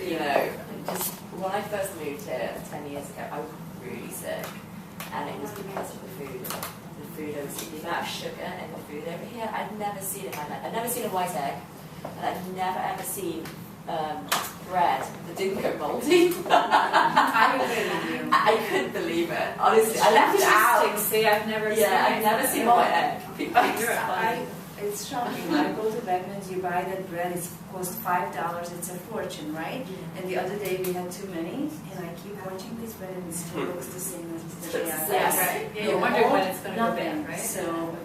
you know, just when I first moved here 10 years ago, I was really sick, and it was because of the food. The food I was eating, the amount of sugar in the food over here, I'd never seen it in my life. I'd never seen a white egg, and I'd never ever seen bread that didn't go mouldy. I couldn't believe it. Honestly, I left it out. See, I've never seen a white egg. It's shocking. When I go to Wegmans, you buy that bread, it costs $5, it's a fortune, right? And the other day we had too many, and I keep watching this bread and it still looks the same as the day I right. Yeah, you wonder when it's going to go bad, right? So,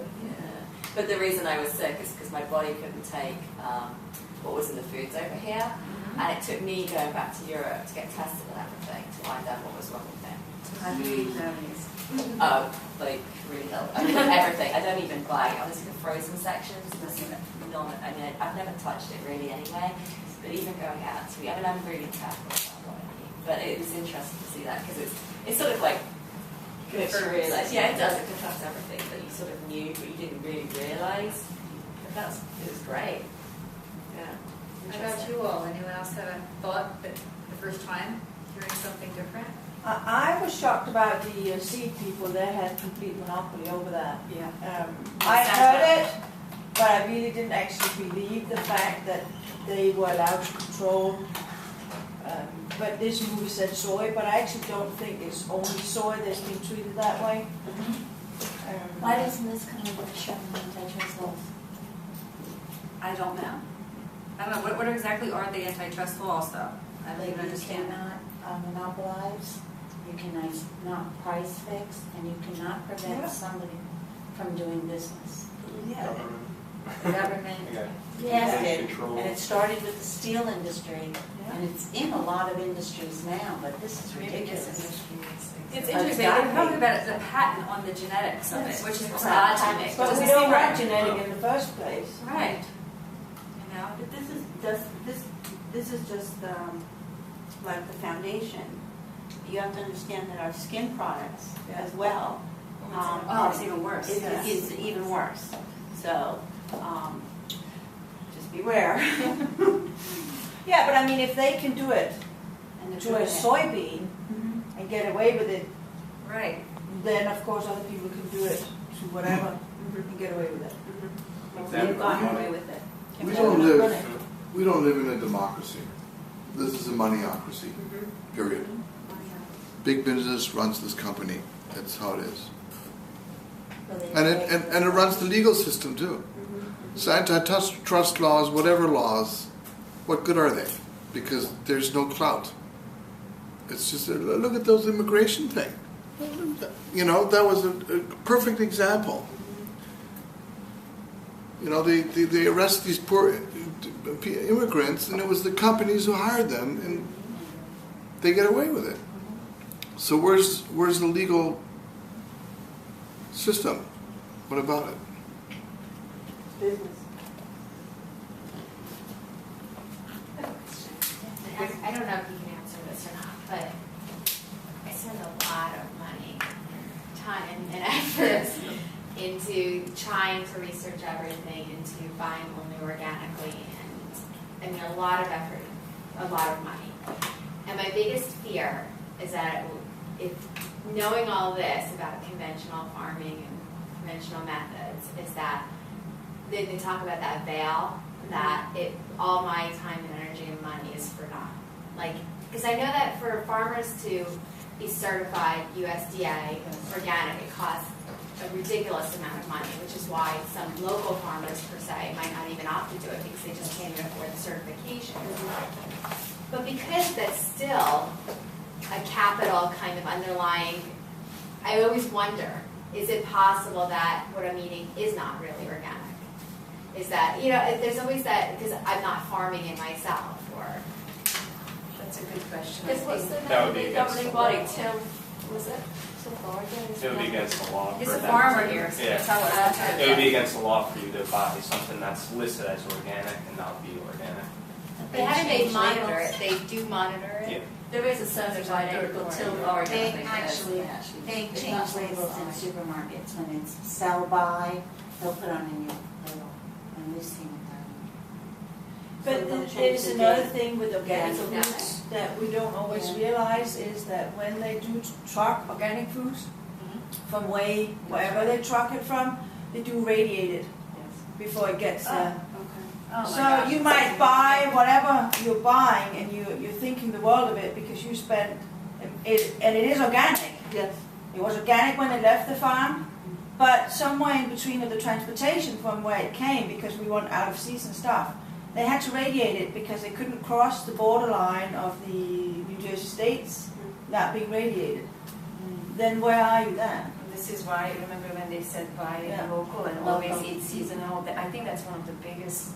but the reason I was sick is because my body couldn't take what was in the foods over here, and it took me going back to Europe to get tested and everything to find out what was wrong with me. How do you eat nowadays? Oh, like really ill. I mean, everything. I don't even buy. Honestly, the frozen sections. I've never touched it really anyway. But even going out to eat, I mean, I'm really careful about what I eat. But it was interesting to see that because it's sort of like makes you realise. Yeah, it does. It confirms everything that you sort of knew, but you didn't really realise. But it was great. Yeah. How about you all? Anyone else have a thought that the first time hearing something different? I was shocked about the seed people. They had complete monopoly over that. Yeah. I heard it, but I really didn't actually believe the fact that they were allowed to control. But this movie said soy, but I actually don't think it's only soy that's being treated that way. Why doesn't this come under the Sherman antitrust laws? I don't know. I don't know. What exactly are the antitrust laws, though? I don't even You understand. cannot monopolize, you cannot not price fix, and you cannot prevent somebody from doing business. Yeah. The government. Yes, it did. Control. And it started with the steel industry, and it's in a lot of industries now, but this is ridiculous. It's interesting. They're talking about the patent on the genetics of it, which is odd to me. But we don't want genetic in the first place. Right. You know? But this is just like the foundation. You have to understand that our skin products as well. It's even worse. It's even worse. So just beware. Yeah, but I mean, if they can do it And to a soybean and get away with it, Right. then of course other people can do it to whatever and get away with it. They've gotten away with it. We don't live in a democracy. This is a moneyocracy, period. Big business runs this company. That's how it is. And it runs the legal system too. So antitrust laws, whatever laws, what good are they? Because there's no clout. It's just, look at those immigration thing. You know, that was a perfect example. You know, they arrest these poor immigrants, and it was the companies who hired them, and they get away with it. So where's the legal system? What about it? Business. I don't know if you can answer this or not, but I spend a lot of money, time, and effort into trying to research everything, into buying only organically, and I mean a lot of effort, a lot of money. And my biggest fear is that if knowing all this about conventional farming and conventional methods is that they talk about that veil, that all my time and energy and money is for naught. Like, because I know that for farmers to be certified USDA organic, it costs a ridiculous amount of money, which is why some local farmers, per se, might not even opt to do it because they just can't even afford the certification. But because that's still a capital kind of underlying, I always wonder, is it possible that what I'm eating is not really organic? Is that, you know, there's always that, because I'm not farming it myself, or... That's a good question. Because what's the That would be the against governing the body? law. Tim, was it? Tim Florida? It would be against the law. He's for a them farmer to- here, so yeah. tell us. It would be against the law for you to buy something that's listed as organic and not be organic. But how do they monitor it? They do monitor it? Yeah. There is a certified agent called Tim Florida. I They think it is. actually, they change labels in supermarkets when it's sell by, they'll put on a new label, and we've seen it done. But they'll change there's the another date. thing with organic Yeah. foods that we don't always Yeah. realize is that when they do truck organic foods from wherever they truck it from, they do radiate it before it gets there. Oh my So gosh, you it's might like- buy whatever you're buying and you're thinking the world of it because you spent it, and it is organic. Yes. It was organic when it left the farm, but somewhere in between of the transportation from where it came, because we want out of season stuff, they had to radiate it because they couldn't cross the borderline of the New Jersey states not being radiated. Then where are you then? This is why, remember when they said buy Yeah. local and always eat seasonal? I think that's one of the biggest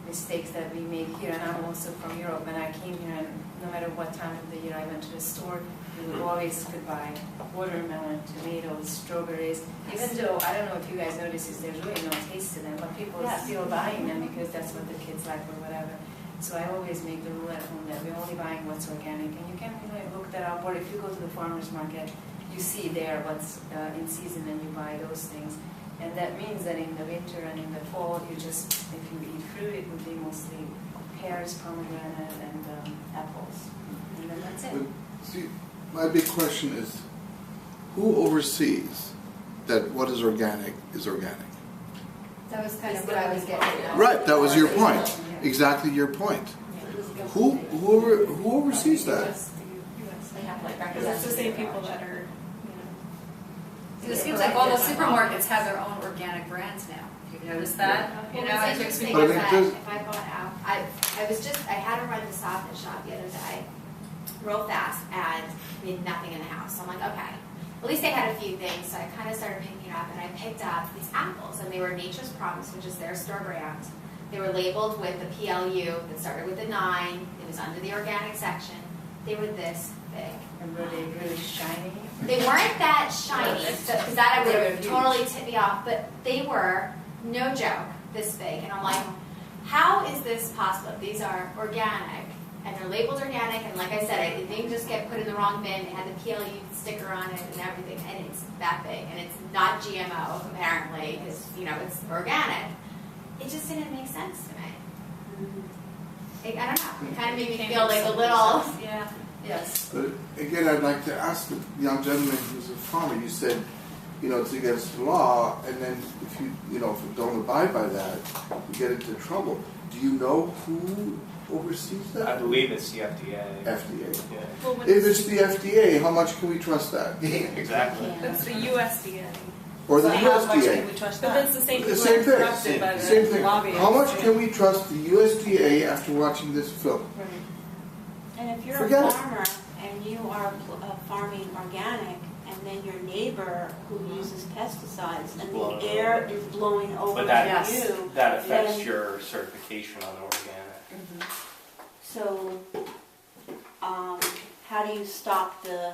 mistakes that we make here, and I'm also from Europe. When I came here, and no matter what time of the year I went to the store, we always could buy watermelon, tomatoes, strawberries. Even though, I don't know if you guys notice, there's really no taste to them, but people are still buying them because that's what the kids like or whatever. So I always make the rule at home that we're only buying what's organic, and you can look that up, or if you go to the farmer's market, you see there what's in season and you buy those things. And that means that in the winter and in the fall, you just, if you eat fruit, it would be mostly pears, pomegranate, and apples. And then that's it. But see, my big question is, who oversees that what is organic is organic? That was kind of what I was getting at. Right, that was your point. Exactly your point. Who oversees that? They have like It's the same people that are, It seems like all the supermarkets have their own organic brands now. You've noticed that? You know, What's it takes interesting me. But is it that does- if I bought out, I had to run to Stop and Shop the other day, real fast, and we had nothing in the house. So I'm like, okay. At least they had a few things, so I kind of started picking it up, and I picked up these apples, and they were Nature's Promise, which is their store brand. They were labeled with the PLU that started with the 9. It was under the organic section. They were this big. And were they really shiny? They weren't that shiny, because that would have totally tipped me off, but they were, no joke, this big. And I'm like, how is this possible? These are organic, and they're labeled organic, and like I said, it didn't just get put in the wrong bin. It had the PLU sticker on it and everything, and it's that big, and it's not GMO, apparently, because, it's organic. It just didn't make sense to me. I don't know, it kind of made me feel like a little... Yeah. Yes. But again, I'd like to ask the young gentleman who's a farmer, you said, it's against the law, and then if you don't abide by that, you get into trouble. Do you know who oversees that? I believe it's the FDA. FDA. Yeah, well, when If it's the FDA, how much can we trust that? exactly. that's the USDA. Or the So how much can USDA? we trust But that? that's the same The people same are thing. corrupted by Same the thing. lobbyists. How much can we trust the USDA after watching this film? And if you're Forget a it. farmer and you are farming organic, and then your neighbor who uses pesticides and Blowing the air is blowing over But to that, you, that affects then- your certification on organic. so how do you stop the?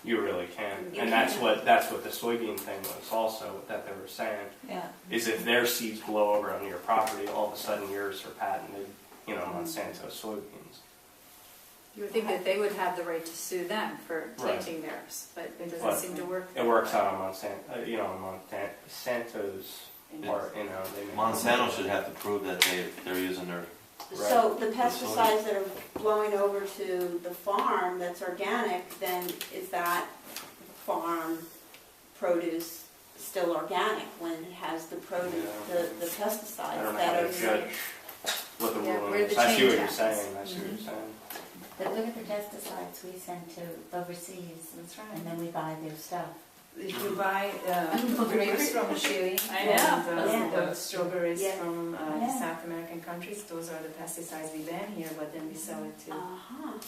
You really can. You And that's what the soybean thing was also, that they were saying, Yeah. is if their seeds blow over onto your property, all of a sudden yours are patented, Monsanto soybeans. You would think that they would have the right to sue them for Right. tainting theirs, but it doesn't But seem to work. It works out on Monsanto's part, they make Monsanto should have to prove that they're using their, So the pesticides that are blowing over to the farm that's organic, then is that farm produce still organic when it has the produce, Yeah. the pesticides I don't know that how are? to judge what the Yeah, ruling where is. the I see change what you're happens. saying, I see what you're saying. But look at the pesticides we send to overseas, and then we buy their stuff. If you buy grapes from Chile I know. and the strawberries Yeah. from Yeah. South American countries, those are the pesticides we ban here, but then we sell it to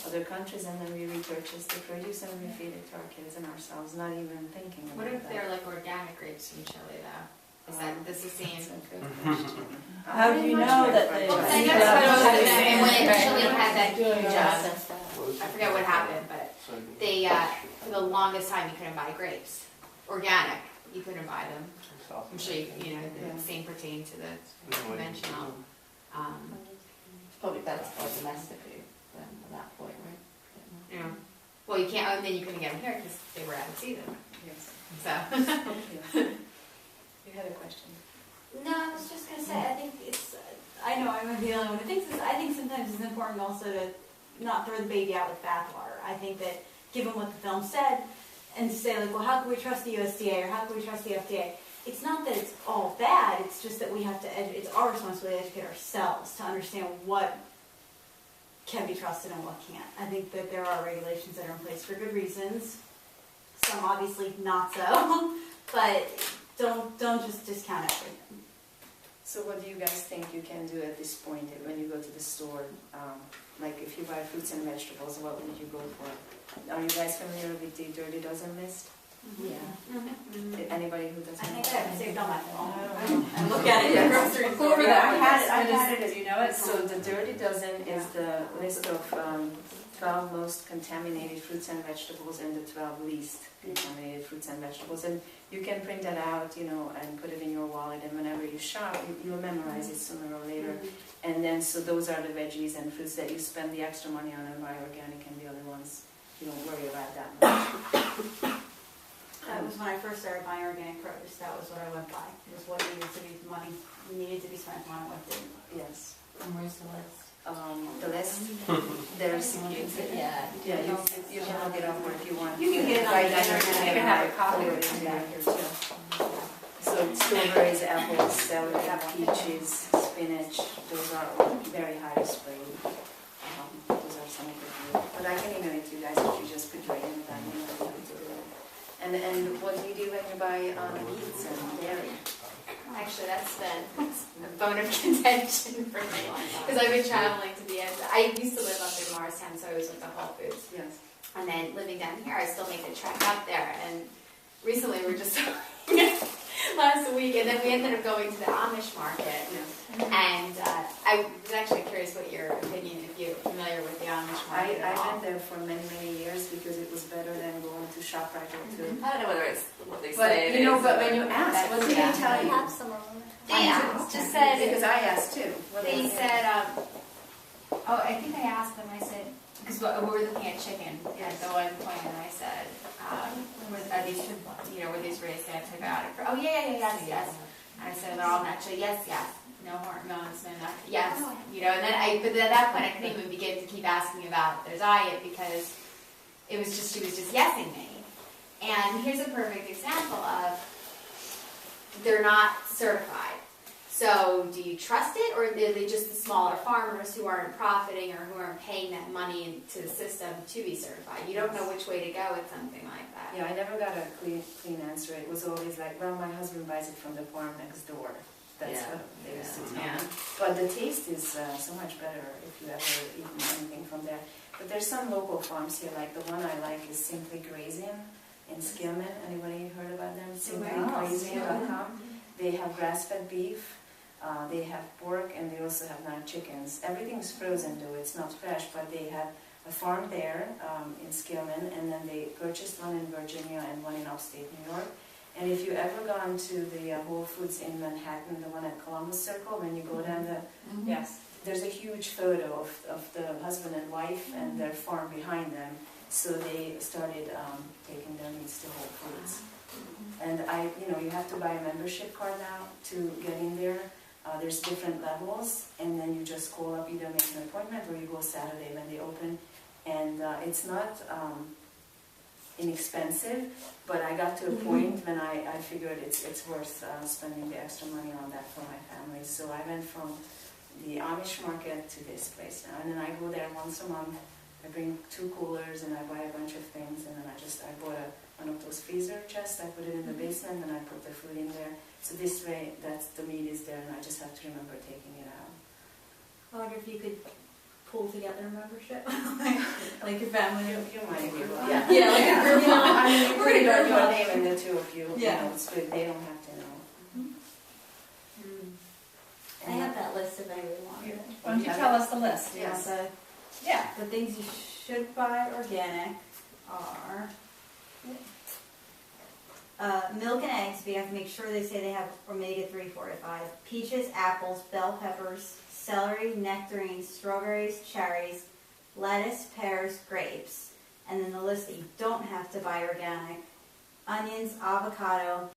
other countries, and then we repurchase the produce and we feed it to our kids and ourselves, not even thinking about What if that. they're like organic grapes from Chile, though? Is that this is the That's same? a good question. How do you know that they? Well, 'cause I Yeah. noticed when I was Yeah. in when Chile had that Doing huge, process stuff. I forget what happened, but they, for the longest time, you couldn't buy grapes. Organic, you couldn't buy them. I'm sure, the same pertained to the conventional. Probably better for domestic food then at that point, right? Well, you can't, and then you couldn't get them here because they were out of season, Yes. so. Yes. You had a question. No, I was just gonna say, I think it's I know I'm the only one who thinks this. I think sometimes it's important also to not throw the baby out with bathwater. I think that given what the film said, and to say like, well, how can we trust the USDA or how can we trust the FDA? It's not that it's all bad. It's just that we have to. It's our responsibility to educate ourselves to understand what can be trusted and what can't. I think that there are regulations that are in place for good reasons. Some obviously not so, but don't just discount everything. So what do you guys think you can do at this point when you go to the store? Like if you buy fruits and vegetables, what would you go for? Are you guys familiar with the Dirty Dozen list? Yeah. Anybody who doesn't? I think I have saved on my phone. And look at it in the grocery store. I had it. Do you know it? So the Dirty Dozen is the list of 12 most contaminated fruits and vegetables and the 12 least contaminated fruits and vegetables. And you can print that out, you know, and put it in your wallet, and whenever you shop, you'll memorize it sooner or later. And then, so those are the veggies and fruits that you spend the extra money on and buy organic, and the other ones you don't worry about that much. That was when I first started buying organic produce. That was what I went by. It was what needed to be spent on, what didn't. Yes. And where's the list? The list, there's, Yeah. you can look it up, or if you want. You can get it on Right, the I internet. can You can have a copy of it forward back here too. So strawberries, apples, celery, peaches, spinach, those are all very high spray. Those are some of the, but I can email it to you guys if you just put your name down, you know how to do it. And what do you do when you buy meats and dairy? Actually, that's been a bone of contention for me because I've been traveling to the end. I used to live up in Morristown, so I always went to Whole Foods. Yes. And then living down here, I still make the trek up there. And recently, we were just last week, and then we ended up going to the Amish market. Yes. And I was actually curious what your opinion, if you're familiar with the Amish market at all. I went there for many, many years because it was better than going to ShopRite or to. I don't know whether it's what they But say. you know, but when you ask, what did they tell you? They just said, Because I asked too. What they did they say? said, I think I asked them, I said, because we were looking at chicken at the one point, and I said, are these, were these raised antibiotic? Oh, yes. And I said, they're all natural, yes. No hormones, no nothing, yes. And then but at that point, I couldn't even begin to keep asking about their diet because she was just yesing me. And here's a perfect example of they're not certified. So do you trust it, or are they just the smaller farmers who aren't profiting or who aren't paying that money into the system to be certified? You don't know which way to go with something like that. Yeah, I never got a clean answer. It was always like, well, my husband buys it from the farm next door. That's what they used to tell me. But the taste is so much better if you ever eaten anything from there. But there's some local farms here, like the one I like is Simply Grazing in Skillman. Anybody heard about them? SimplyGrazing.com. They have grass-fed beef. They have pork, and they also have now chickens. Everything's frozen though, it's not fresh, but they have a farm there in Skillman, and then they purchased one in Virginia and one in upstate New York. And if you ever gone to the Whole Foods in Manhattan, the one at Columbus Circle, when you go down there's a huge photo of the husband and wife and their farm behind them. So they started taking their meats to Whole Foods. And you have to buy a membership card now to get in there. There's different levels, and then you just call up, either make an appointment or you go Saturday when they open. And it's not inexpensive, but I got to a point when I figured it's worth spending the extra money on that for my family. So I went from the Amish market to this place now, and then I go there once a month. I bring 2 coolers and I buy a bunch of things, and then I bought one of those freezer chests. I put it in the basement and I put the food in there. So this way, the meat is there, and I just have to remember taking it out. I wonder if you could pull together a membership, like your family. You might be able to. Yeah, like a group. I mean, you put it on your name and the two of you. Yeah. It's good. They don't have to know. I have that list if anyone wanted it. Why don't you tell us the list? Yes. The things you should buy organic are milk and eggs, but you have to make sure they say they have omega-3 fortified. Peaches, apples, bell peppers, celery, nectarines, strawberries, cherries, lettuce, pears, grapes. And then the list that you don't have to buy organic: onions, avocado,